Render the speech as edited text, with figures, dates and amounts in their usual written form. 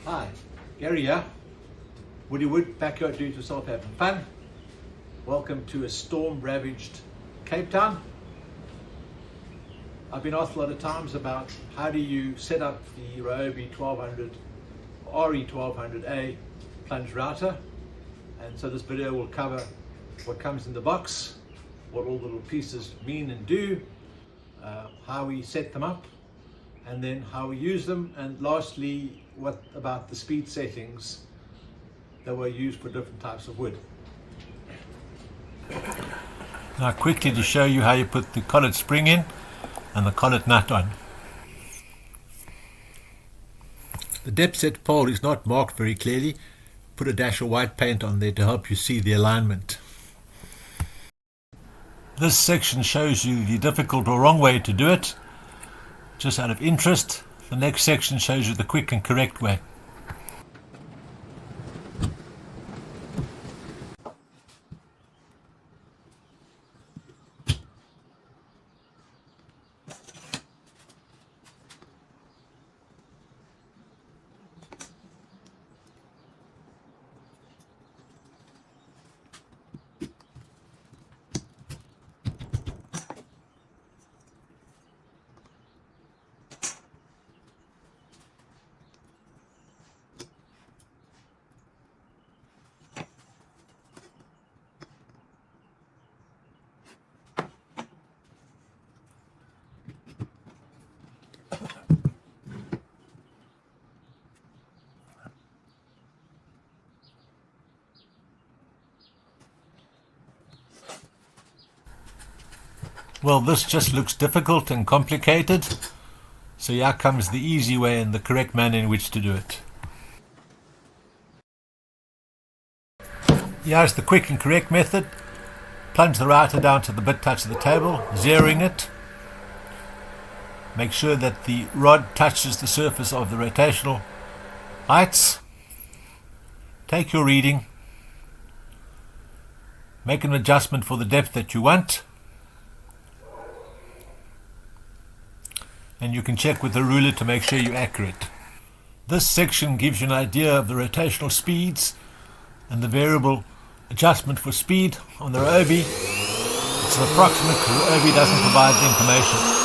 Hi, Gary here. Woody Wood, backyard do-it-yourself having fun. Welcome to a storm-ravaged Cape Town. I've been asked a lot of times about how do you set up the Ryobi RE1200A Plunge Router, and so this video will cover what comes in the box, what all the little pieces mean and do, how we set them up, and then how we use them, and lastly what about the speed settings that were used for different types of wood. Now quickly to show you how you put the collet spring in and the collet nut on. The depth set pole is not marked very clearly. Put a dash of white paint on there to help you see the alignment. This section shows you the difficult or wrong way to do it. Just out of interest, the next section shows you the quick and correct way. Well, this just looks difficult and complicated, so here comes the easy way and the correct manner in which to do it. Here's the quick and correct method. Plunge the router down to the bit touch of the table, zeroing it. Make sure that the rod touches the surface of the rotational heights. Take your reading. Make an adjustment for the depth that you want. And you can check with the ruler to make sure you're accurate. This section gives you an idea of the rotational speeds and the variable adjustment for speed on the Ryobi. It's an approximate because the Ryobi doesn't provide the information.